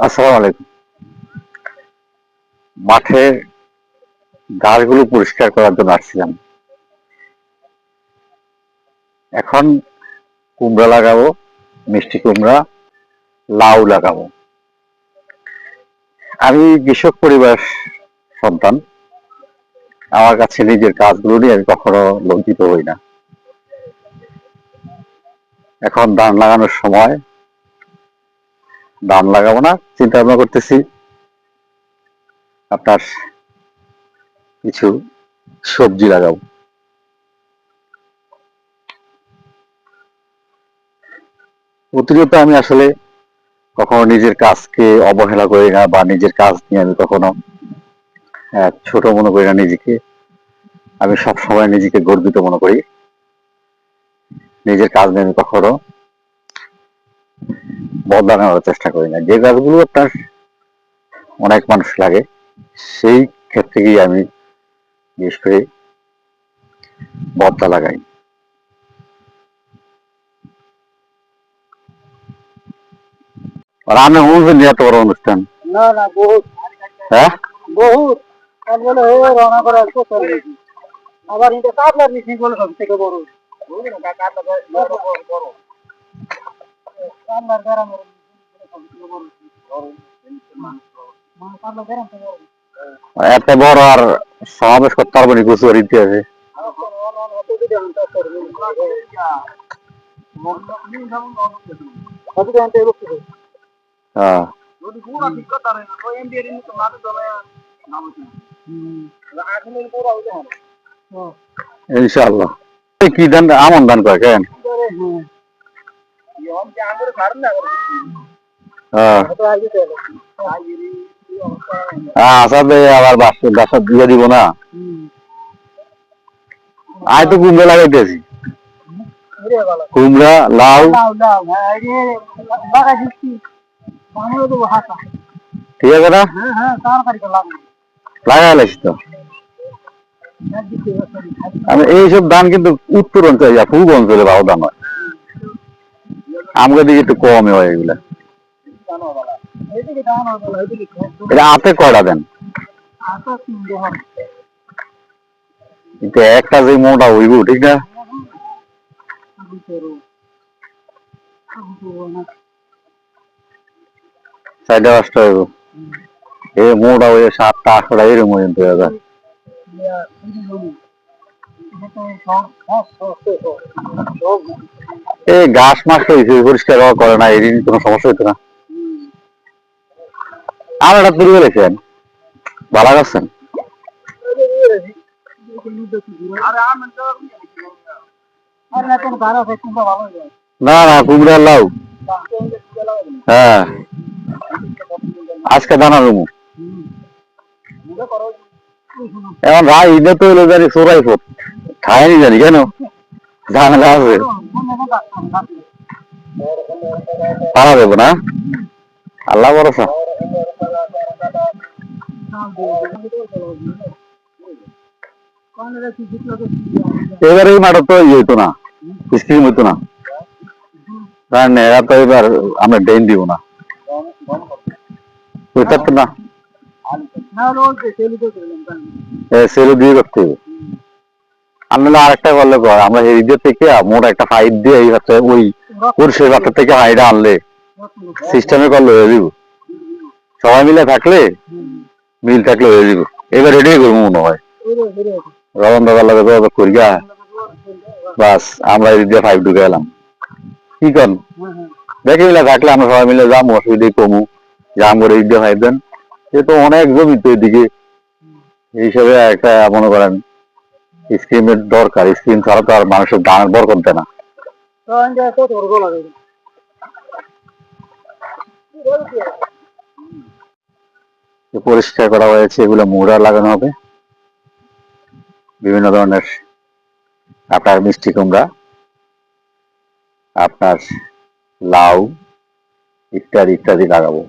আসসালামু আলাইকুম। মাঠের গাছগুলো পরিষ্কার করার জন্য আসছিলাম। এখন কুমড়া লাগাবো, মিষ্টি কুমড়া, লাউ লাগাবো। আমি কৃষক পরিবার সন্তান। আমার কাছে নিজের কাজগুলো নিয়ে আমি কখনো লজ্জিত হই না। এখন ধান লাগানোর সময়, ধান লাগাবো না, চিন্তা ভাবনা করতেছি আপনার কিছু সবজি লাগাবো। প্রতিনিয়ত আমি আসলে কখনো নিজের কাজকে অবহেলা করি না, বা নিজের কাজ নিয়ে আমি কখনো ছোট মনে করি না নিজেকে। আমি সব সময় নিজেকে গর্বিত মনে করি। নিজের কাজ নিয়ে আমি কখনো বদলা নেওয়ার চেষ্টা করি না। যে গাছগুলো আপনার অনেক মানুষ লাগে, সেই ক্ষেত্রে গিয়ে আমি বিশেষ করে বদলা লাগাই। আর আমি বুঝবেন এত বড় অনুষ্ঠান। না না বহুত হ্যাঁ, বহুত বলে রওনা করে আবার এটা কাটলার মিশিং বলে সব থেকে বড় কাটলার গ্রাম এত বড় আর সমাবেশ করতে পারবো না, কিছু ইতিহাসে। হ্যাঁ, ইনশাআল্লাহ। কি ধান? আমন ধান কয় কেন? হ্যাঁ, আচ্ছা, আবার বাসা দিয়ে দিব না। আয় তো কুমড়া লাগাইতেছি, কুমড়া, লাউ। ঠিক আছে না? লাগাই লাইছি তো। আমি এইসব ধান কিন্তু উত্তর অঞ্চলে, পূর্ব অঞ্চলে ভালো ধান হয়। আমাদের দিকে একটু কমই হয় এগুলা। এটা হাতে কয়টা দেন? কিন্তু একটা যে মোটা হইব, ঠিক না? চারটা পাঁচটা হইব। এই মোটা হয়ে 7টা 8টা এরকম পর্যন্ত হয়ে যায়। এই ঘাস মাস পরিষ্কার করে না, এদিন কোনো সমস্যা হইতো না। আর একটা তুলে ফেলেছেন, ভালো করছেন। না না, কুমড়া লাউ। হ্যাঁ, আজকে দানা দেবো। এখন ভাই এটা তো হলো জানি চোরাই পথ, খায়নি জানি কেন, ঝামেলা আছে। পারা দেবো না, আল্লাহ ভরসা। এবার এই মাঠে তো ইয়ে হইতো না, স্কিম হইতো না, কারণ এরা তো এবার আমরা ডেন দিব না, বুঝতে পারতো না। সেলু দিয়ে করতে হবে। আমরা আরেকটা করলে কর, আমরা হেরিদের থেকে মোট একটা ফাইট দিয়ে এই হচ্ছে ওই পুরুষের বাচ্চা থেকে হাইটা আনলে সিস্টেমে করলে হয়ে দিব। সবাই মিলে থাকলে, মিল থাকলে হয়ে দিব। এবার রেডি করবো মনে হয়, রবন দাদার লাগে যোগাযোগ করি গা, বাস আমরা এদিক দিয়ে ফাইভ ঢুকে এলাম। কি কন দেখে মিলে থাকলে আমরা সবাই মিলে যাবো, অসুবিধে কমু, জাম করে এদিক দিয়ে ফাইভ দেন। এ তো অনেক জমি তো এদিকে, এই হিসাবে একটা মনে করেন স্কিমের দরকার। স্কিম ছাড়া তো আর মানুষের দানের বরকত দেয় না। পরিষ্কার করা হয়েছে, এগুলো মোড়া লাগানো হবে। বিভিন্ন ধরনের আপনার মিষ্টি কুমড়া, আপনার লাউ ইত্যাদি ইত্যাদি লাগাবো।